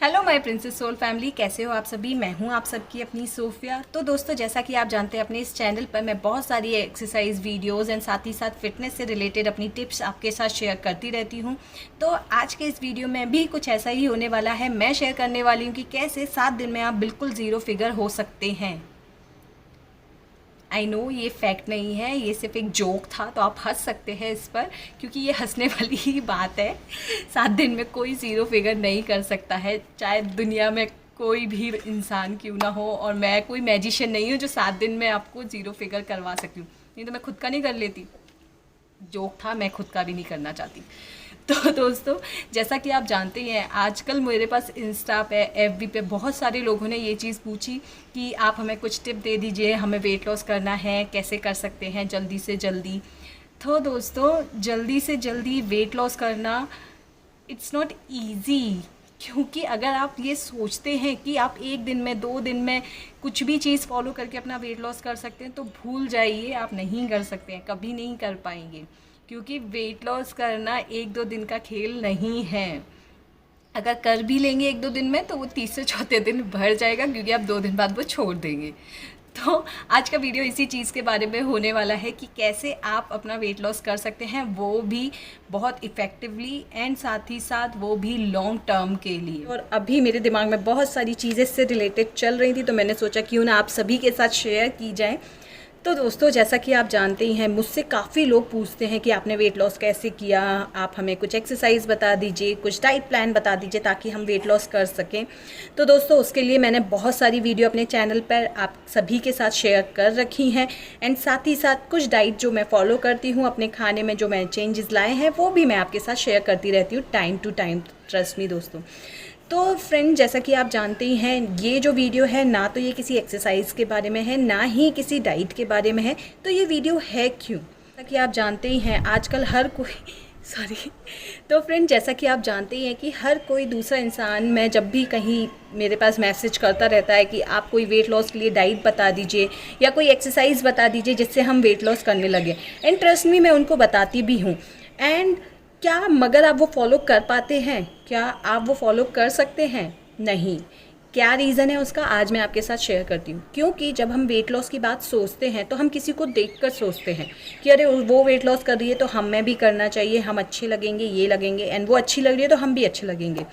Hello my princess soul family, कैसे हो आप सभी। मैं हूं आप सबकी अपनी सोफिया। तो दोस्तों, जैसा कि आप जानते हैं, अपने इस चैनल पर मैं बहुत सारी एक्सरसाइज वीडियोस एंड साथ ही साथ फिटनेस से रिलेटेड अपनी टिप्स आपके साथ शेयर करती रहती हूं। तो आज के इस वीडियो में भी कुछ ऐसा ही होने वाला है। मैं शेयर करने वाली हूं कि कैसे 7 दिन में आप बिल्कुल ज़ीरो फिगर हो सकते हैं। आई नो ये फैक्ट नहीं है, ये सिर्फ एक जोक था, तो आप हंस सकते हैं इस पर, क्योंकि ये हंसने वाली ही बात है। 7 दिन में कोई ज़ीरो फिगर नहीं कर सकता है, चाहे दुनिया में कोई भी इंसान क्यों ना हो। और मैं कोई मैजिशियन नहीं हूँ जो 7 दिन में आपको ज़ीरो फिगर करवा सकती हूँ। नहीं तो मैं खुद का नहीं कर लेती। जोक था, मैं खुद का भी नहीं करना चाहती। तो दोस्तों, जैसा कि आप जानते ही हैं, आजकल मेरे पास इंस्टा पे, एफबी पे बहुत सारे लोगों ने ये चीज़ पूछी कि आप हमें कुछ टिप दे दीजिए, हमें वेट लॉस करना है, कैसे कर सकते हैं जल्दी से जल्दी। तो दोस्तों, जल्दी से जल्दी वेट लॉस करना इट्स नॉट ईजी। क्योंकि अगर आप ये सोचते हैं कि आप एक दिन में, 2 दिन में कुछ भी चीज़ फॉलो करके अपना वेट लॉस कर सकते हैं, तो भूल जाइए, आप नहीं कर सकते हैं, कभी नहीं कर पाएंगे। क्योंकि वेट लॉस करना 1-2 दिन का खेल नहीं है। अगर कर भी लेंगे 1-2 दिन में, तो वो तीसरे चौथे दिन बढ़ जाएगा, क्योंकि आप 2 दिन बाद वो छोड़ देंगे। तो आज का वीडियो इसी चीज़ के बारे में होने वाला है कि कैसे आप अपना वेट लॉस कर सकते हैं, वो भी बहुत इफ़ेक्टिवली एंड साथ ही साथ वो भी लॉन्ग टर्म के लिए। और अभी मेरे दिमाग में बहुत सारी चीज़ें इससे रिलेटेड चल रही थी, तो मैंने सोचा क्यों ना आप सभी के साथ शेयर की जाए। तो दोस्तों, जैसा कि आप जानते ही हैं, मुझसे काफ़ी लोग पूछते हैं कि आपने वेट लॉस कैसे किया, आप हमें कुछ एक्सरसाइज बता दीजिए, कुछ डाइट प्लान बता दीजिए ताकि हम वेट लॉस कर सकें। तो दोस्तों, उसके लिए मैंने बहुत सारी वीडियो अपने चैनल पर आप सभी के साथ शेयर कर रखी हैं। एंड साथ ही साथ कुछ डाइट जो मैं फॉलो करती हूँ अपने खाने में, जो मैं चेंजेस लाए हैं, वो भी मैं आपके साथ शेयर करती रहती हूँ time to time. Trust me दोस्तों। तो फ्रेंड, जैसा कि आप जानते ही हैं, ये जो वीडियो है ना तो ये किसी एक्सरसाइज के बारे में है, ना ही किसी डाइट के बारे में है। तो ये वीडियो है क्यों? जैसा कि आप जानते ही हैं, आजकल हर कोई सॉरी। तो फ्रेंड, जैसा कि आप जानते ही हैं कि हर कोई दूसरा इंसान, मैं जब भी कहीं मेरे पास मैसेज करता रहता है कि आप कोई वेट लॉस के लिए डाइट बता दीजिए या कोई एक्सरसाइज बता दीजिए जिससे हम वेट लॉस करने लगे। एंड ट्रस्ट मी, मैं उनको बताती भी हूँ। एंड क्या मगर आप वो फॉलो कर पाते हैं? क्या आप वो फॉलो कर सकते हैं? नहीं। क्या रीज़न है उसका, आज मैं आपके साथ शेयर करती हूँ। क्योंकि जब हम वेट लॉस की बात सोचते हैं तो हम किसी को देखकर सोचते हैं कि अरे वो वेट लॉस कर रही है तो हमें भी करना चाहिए, हम अच्छे लगेंगे, ये लगेंगे, एंड वो अच्छी लग रही है तो हम भी अच्छे लगेंगे।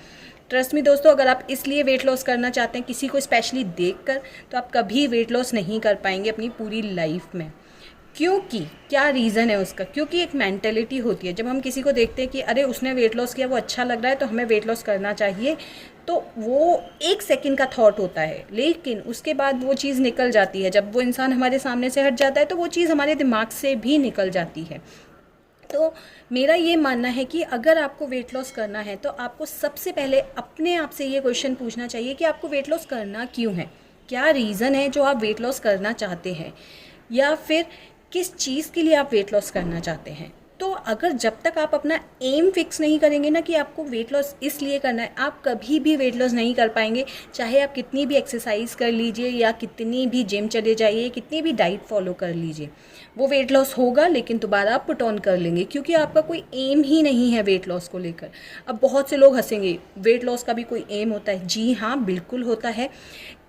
ट्रस्ट मी दोस्तों, अगर आप इसलिए वेट लॉस करना चाहते हैं किसी को स्पेशली देखकर, तो आप कभी वेट लॉस नहीं कर पाएंगे अपनी पूरी लाइफ में। क्योंकि क्या रीज़न है उसका? क्योंकि एक मेंटेलिटी होती है, जब हम किसी को देखते हैं कि अरे उसने वेट लॉस किया, वो अच्छा लग रहा है, तो हमें वेट लॉस करना चाहिए। तो वो एक सेकंड का थॉट होता है, लेकिन उसके बाद वो चीज़ निकल जाती है। जब वो इंसान हमारे सामने से हट जाता है तो वो चीज़ हमारे दिमाग से भी निकल जाती है। तो मेरा ये मानना है कि अगर आपको वेट लॉस करना है तो आपको सबसे पहले अपने आप से ये क्वेश्चन पूछना चाहिए कि आपको वेट लॉस करना क्यों है। क्या रीज़न है जो आप वेट लॉस करना चाहते हैं, या फिर किस चीज़ के लिए आप वेट लॉस करना चाहते हैं। तो अगर जब तक आप अपना एम फिक्स नहीं करेंगे ना कि आपको वेट लॉस इसलिए करना है, आप कभी भी वेट लॉस नहीं कर पाएंगे। चाहे आप कितनी भी एक्सरसाइज कर लीजिए, या कितनी भी जिम चले जाइए, कितनी भी डाइट फॉलो कर लीजिए, वो वेट लॉस होगा लेकिन दोबारा आप पुट ऑन कर लेंगे, क्योंकि आपका कोई एम ही नहीं है वेट लॉस को लेकर। अब बहुत से लोग हंसेंगे, वेट लॉस का भी कोई एम होता है? जी हाँ, बिल्कुल होता है।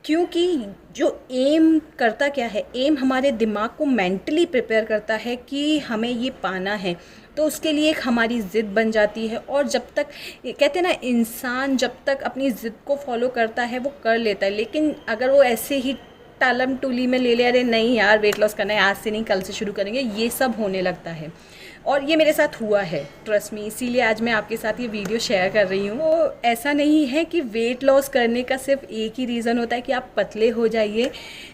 क्योंकि जो एम करता क्या है, एम हमारे दिमाग को मेंटली प्रिपेयर करता है कि हमें ये पाना है, तो उसके लिए एक हमारी ज़िद बन जाती है। और जब तक, कहते हैं ना, इंसान जब तक अपनी ज़िद को फॉलो करता है वो कर लेता है। लेकिन अगर वो ऐसे ही टालम टूली में ले ले, अरे नहीं यार वेट लॉस करना है, आज से नहीं कल से शुरू करेंगे, ये सब होने लगता है। और ये मेरे साथ हुआ है, ट्रस्ट मी, इसीलिए आज मैं आपके साथ ये वीडियो शेयर कर रही हूँ। तो ऐसा नहीं है कि वेट लॉस करने का सिर्फ एक ही रीज़न होता है कि आप पतले हो जाइए।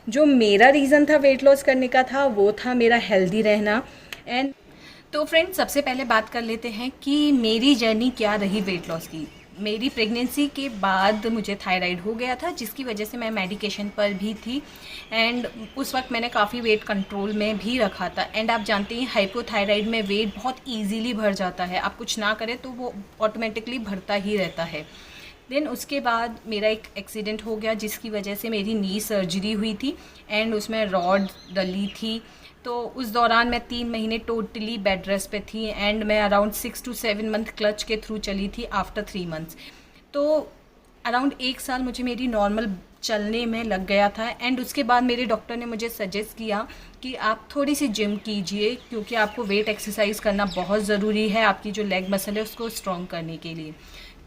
जो मेरा रीज़न था वेट लॉस करने का था, वो था मेरा हेल्दी रहना। एंड तो फ्रेंड्स, सबसे पहले बात कर लेते हैं कि मेरी जर्नी क्या रही वेट लॉस की। मेरी प्रेगनेंसी के बाद मुझे थायराइड हो गया था, जिसकी वजह से मैं मेडिकेशन पर भी थी। एंड उस वक्त मैंने काफ़ी वेट कंट्रोल में भी रखा था। एंड आप जानते हैं, हाइपोथायराइड में वेट बहुत इजीली भर जाता है, आप कुछ ना करें तो वो ऑटोमेटिकली भरता ही रहता है। देन उसके बाद मेरा एक एक्सीडेंट हो गया, जिसकी वजह से मेरी नी सर्जरी हुई थी एंड उसमें रॉड डली थी। तो उस दौरान मैं 3 महीने टोटली बेड रेस्ट पे थी। एंड मैं अराउंड 6 to 7 मंथ क्लच के थ्रू चली थी आफ्टर 3 मंथ्स। तो अराउंड 1 साल मुझे मेरी नॉर्मल चलने में लग गया था। एंड उसके बाद मेरे डॉक्टर ने मुझे सजेस्ट किया कि आप थोड़ी सी जिम कीजिए, क्योंकि आपको वेट एक्सरसाइज करना बहुत ज़रूरी है आपकी जो लेग मसल है उसको स्ट्रॉन्ग करने के लिए।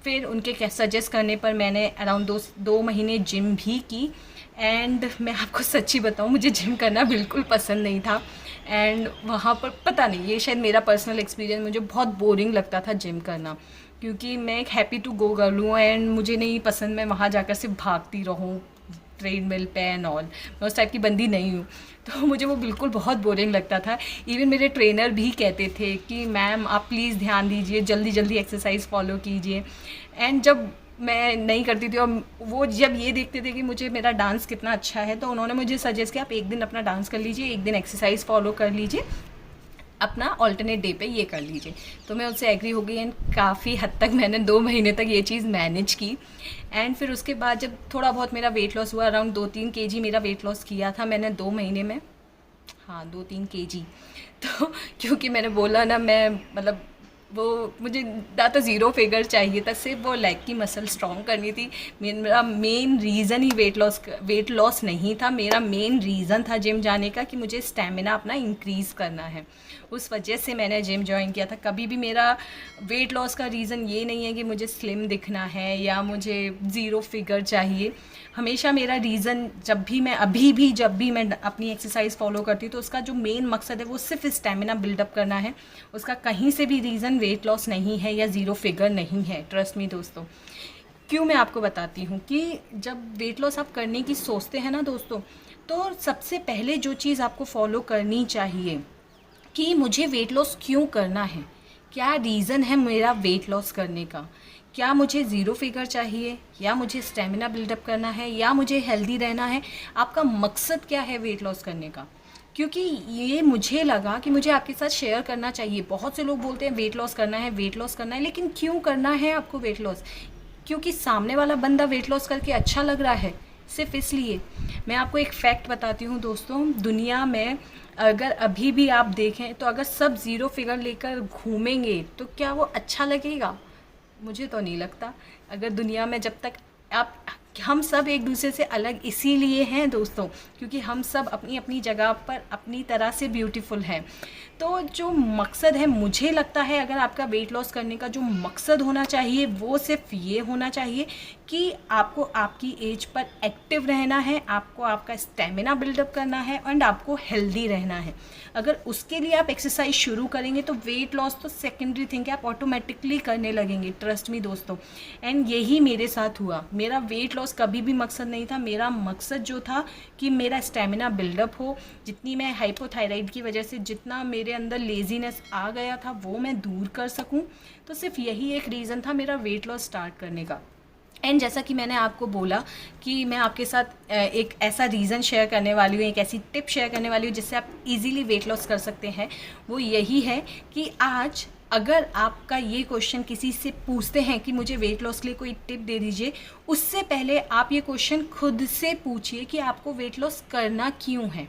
फिर उनके सजेस्ट करने पर मैंने अराउंड 2 महीने जिम भी की। एंड मैं आपको सच्ची बताऊं, मुझे जिम करना बिल्कुल पसंद नहीं था। एंड वहाँ पर पता नहीं, ये शायद मेरा पर्सनल एक्सपीरियंस, मुझे बहुत बोरिंग लगता था जिम करना, क्योंकि मैं एक हैप्पी टू गो गर्ल हूँ एंड मुझे नहीं पसंद मैं वहाँ जाकर सिर्फ भागती रहूँ ट्रेडमिल पे एंड ऑल। मैं उस टाइप की बंदी नहीं हूँ, तो मुझे वो बिल्कुल बहुत बोरिंग लगता था। इवन मेरे ट्रेनर भी कहते थे कि मैम आप प्लीज़ ध्यान दीजिए, जल्दी जल्दी एक्सरसाइज फॉलो कीजिए। एंड जब मैं नहीं करती थी और वो जब ये देखते थे कि मुझे मेरा डांस कितना अच्छा है, तो उन्होंने मुझे सजेस्ट किया आप एक दिन अपना डांस कर लीजिए, एक दिन एक्सरसाइज फॉलो कर लीजिए, अपना ऑल्टरनेट डे पे ये कर लीजिए। तो मैं उससे एग्री हो गई एंड काफ़ी हद तक मैंने 2 महीने तक ये चीज़ मैनेज की। एंड फिर उसके बाद जब थोड़ा बहुत मेरा वेट लॉस हुआ, अराउंड 2-3 kg मेरा वेट लॉस किया था मैंने 2 महीने में। हाँ, 2-3 kg। तो क्योंकि मैंने बोला ना, मैं मतलब वो मुझे ना तो ज़ीरो फिगर चाहिए था, सिर्फ वो लेग की मसल स्ट्रॉन्ग करनी थी। मेरा मेन रीज़न ही वेट लॉस नहीं था। मेरा मेन रीज़न था जिम जाने का कि मुझे स्टेमिना अपना इंक्रीज़ करना है। उस वजह से मैंने जिम ज्वाइन किया था। कभी भी मेरा वेट लॉस का रीज़न ये नहीं है कि मुझे स्लिम दिखना है या मुझे ज़ीरो फिगर चाहिए। हमेशा मेरा रीज़न जब भी मैं अपनी एक्सरसाइज फॉलो करती हूँ, तो उसका जो मेन मकसद है वो सिर्फ स्टेमिना बिल्डअप करना है। उसका कहीं से भी रीज़न वेट लॉस नहीं है या ज़ीरो फिगर नहीं है। ट्रस्ट मी दोस्तों। क्यों, मैं आपको बताती हूँ कि जब वेट लॉस आप करने की सोचते हैं ना दोस्तों, तो सबसे पहले जो चीज़ आपको फॉलो करनी चाहिए कि मुझे वेट लॉस क्यों करना है, क्या रीज़न है मेरा वेट लॉस करने का। क्या मुझे ज़ीरो फिगर चाहिए, या मुझे स्टेमिना बिल्डअप करना है, या मुझे हेल्दी रहना है। आपका मकसद क्या है वेट लॉस करने का, क्योंकि ये मुझे लगा कि मुझे आपके साथ शेयर करना चाहिए। बहुत से लोग बोलते हैं वेट लॉस करना है, वेट लॉस करना है, लेकिन क्यों करना है आपको वेट लॉस? क्योंकि सामने वाला बंदा वेट लॉस करके अच्छा लग रहा है, सिर्फ इसलिए। मैं आपको एक फैक्ट बताती हूँ दोस्तों, दुनिया में अगर अभी भी आप देखें तो अगर सब ज़ीरो फिगर लेकर घूमेंगे तो क्या वो अच्छा लगेगा? मुझे तो नहीं लगता। अगर दुनिया में जब तक हम सब एक दूसरे से अलग इसीलिए हैं दोस्तों, क्योंकि हम सब अपनी अपनी जगह पर अपनी तरह से ब्यूटीफुल हैं। तो जो मकसद है, मुझे लगता है अगर आपका वेट लॉस करने का जो मकसद होना चाहिए वो सिर्फ ये होना चाहिए कि आपको आपकी एज पर एक्टिव रहना है, आपको आपका स्टेमिना बिल्डअप करना है एंड आपको हेल्दी रहना है। अगर उसके लिए आप एक्सरसाइज शुरू करेंगे तो वेट लॉस तो सेकेंडरी थिंग है, आप ऑटोमेटिकली करने लगेंगे। ट्रस्ट मी दोस्तों। एंड यही मेरे साथ हुआ। मेरा वेट लॉस कभी भी मकसद नहीं था। मेरा मकसद जो था कि मेरा स्टेमिना बिल्डअप हो, जितनी मैं हाइपोथायराइड की वजह से जितना मेरे अंदर लेजीनेस आ गया था वो मैं दूर कर सकूं। तो सिर्फ यही एक रीज़न था मेरा वेट लॉस स्टार्ट करने का। एंड जैसा कि मैंने आपको बोला कि मैं आपके साथ एक ऐसा रीज़न शेयर करने वाली हूँ, एक ऐसी टिप शेयर करने वाली हूँ जिससे आप इजीली वेट लॉस कर सकते हैं। वो यही है कि आज अगर आपका ये क्वेश्चन किसी से पूछते हैं कि मुझे वेट लॉस के लिए कोई टिप दे दीजिए, उससे पहले आप ये क्वेश्चन खुद से पूछिए कि आपको वेट लॉस करना क्यों है।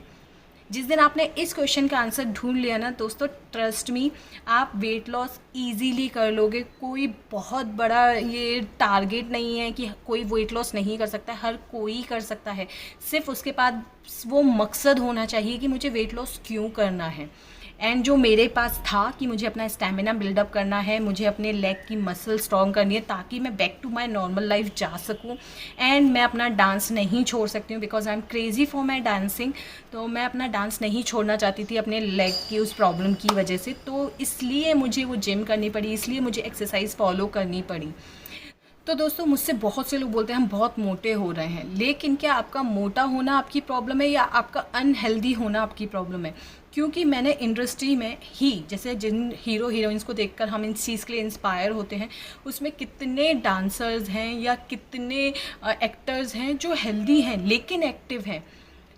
जिस दिन आपने इस क्वेश्चन का आंसर ढूंढ लिया ना दोस्तों, ट्रस्ट मी, आप वेट लॉस इजीली कर लोगे। कोई बहुत बड़ा ये टारगेट नहीं है कि कोई वेट लॉस नहीं कर सकता है, हर कोई कर सकता है। सिर्फ उसके पास वो मकसद होना चाहिए कि मुझे वेट लॉस क्यों करना है। एंड जो मेरे पास था कि मुझे अपना स्टेमिना बिल्डअप करना है, मुझे अपने लेग की मसल स्ट्रॉन्ग करनी है ताकि मैं back to my normal life जा सकूं। एंड मैं अपना डांस नहीं छोड़ सकती हूँ because I am crazy for my dancing. तो मैं अपना डांस नहीं छोड़ना चाहती थी अपने लेग की उस प्रॉब्लम की वजह से। तो इसलिए मुझे वो जिम करनी पड़ी, इसलिए मुझे एक्सरसाइज फॉलो करनी पड़ी। तो दोस्तों, मुझसे बहुत से लोग बोलते हैं हम बहुत मोटे हो रहे हैं, लेकिन क्या आपका मोटा होना आपकी प्रॉब्लम है या आपका अनहेल्दी होना आपकी प्रॉब्लम है? क्योंकि मैंने इंडस्ट्री में ही, जैसे जिन हीरो हीरोइंस को देखकर हम इन चीज़ के लिए इंस्पायर होते हैं, उसमें कितने डांसर्स हैं या कितने एक्टर्स हैं जो हेल्दी हैं लेकिन एक्टिव हैं।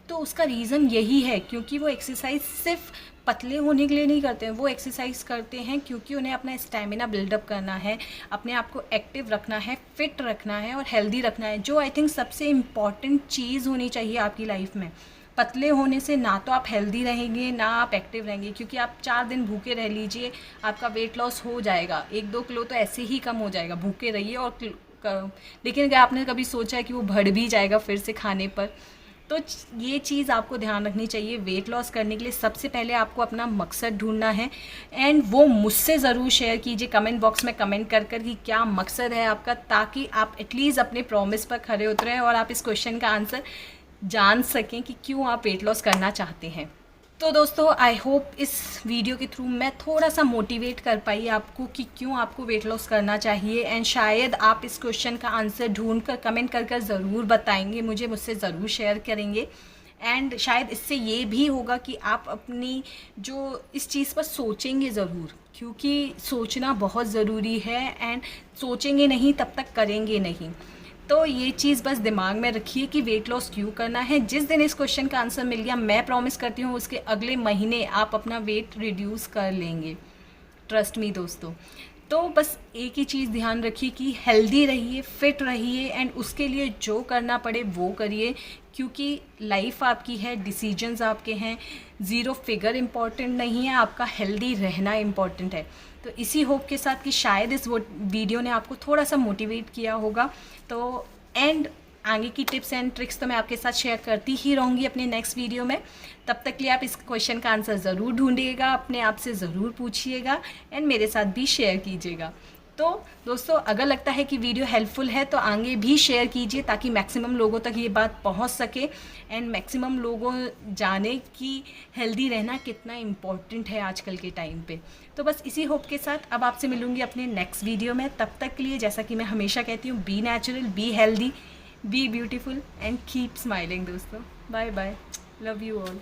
तो उसका रीज़न यही है क्योंकि वो एक्सरसाइज सिर्फ पतले होने के लिए नहीं करते हैं, वो एक्सरसाइज करते हैं क्योंकि उन्हें अपना स्टेमिना बिल्डअप करना है, अपने आप को एक्टिव रखना है, फिट रखना है और हेल्दी रखना है, जो आई थिंक सबसे इम्पॉर्टेंट चीज़ होनी चाहिए आपकी लाइफ में। पतले होने से ना तो आप हेल्दी रहेंगे ना आप एक्टिव रहेंगे, क्योंकि आप 4 दिन भूखे रह लीजिए आपका वेट लॉस हो जाएगा, 1-2 किलो तो ऐसे ही कम हो जाएगा। भूखे रहिए और लेकिन अगर आपने कभी सोचा है कि वो बढ़ भी जाएगा फिर से खाने पर, तो ये चीज़ आपको ध्यान रखनी चाहिए। वेट लॉस करने के लिए सबसे पहले आपको अपना मकसद ढूंढना है, एंड वो मुझसे ज़रूर शेयर कीजिए कमेंट बॉक्स में कमेंट कर कि क्या मकसद है आपका, ताकि आप एटलीस्ट अपने प्रॉमिस पर खरे उतरें और आप इस क्वेश्चन का आंसर जान सकें कि क्यों आप वेट लॉस करना चाहते हैं। तो दोस्तों, आई होप इस वीडियो के थ्रू मैं थोड़ा सा मोटिवेट कर पाई आपको कि क्यों आपको वेट लॉस करना चाहिए, एंड शायद आप इस क्वेश्चन का आंसर ढूंढ कर कमेंट कर ज़रूर बताएंगे मुझसे ज़रूर शेयर करेंगे। एंड शायद इससे ये भी होगा कि आप अपनी जो इस चीज़ पर सोचेंगे ज़रूर, क्योंकि सोचना बहुत ज़रूरी है, एंड सोचेंगे नहीं तब तक करेंगे नहीं। तो ये चीज़ बस दिमाग में रखिए कि वेट लॉस क्यों करना है। जिस दिन इस क्वेश्चन का आंसर मिल गया, मैं प्रॉमिस करती हूँ उसके अगले महीने आप अपना वेट रिड्यूस कर लेंगे, ट्रस्ट मी दोस्तों। तो बस एक ही चीज़ ध्यान रखिए कि हेल्दी रहिए, फिट रहिए, एंड उसके लिए जो करना पड़े वो करिए, क्योंकि लाइफ आपकी है, डिसीजंस आपके हैं। ज़ीरो फिगर इम्पॉर्टेंट नहीं है, आपका हेल्दी रहना इम्पॉर्टेंट है। तो इसी होप के साथ कि शायद इस वीडियो ने आपको थोड़ा सा मोटिवेट किया होगा। तो एंड आगे की टिप्स एंड ट्रिक्स तो मैं आपके साथ शेयर करती ही रहूँगी अपने नेक्स्ट वीडियो में। तब तक के लिए आप इस क्वेश्चन का आंसर ज़रूर ढूंढिएगा, अपने आप से ज़रूर पूछिएगा, एंड मेरे साथ भी शेयर कीजिएगा। तो दोस्तों, अगर लगता है कि वीडियो हेल्पफुल है तो आगे भी शेयर कीजिए, ताकि मैक्सिमम लोगों तक ये बात पहुंच सके, एंड मैक्सिमम लोगों जाने कि हेल्दी रहना कितना इम्पोर्टेंट है आजकल के टाइम पे। तो बस इसी होप के साथ अब आपसे मिलूँगी अपने नेक्स्ट वीडियो में। तब तक के लिए, जैसा कि मैं हमेशा कहती हूँ, be natural, be healthy, be beautiful, and keep smiling दोस्तों। Bye bye, love you all.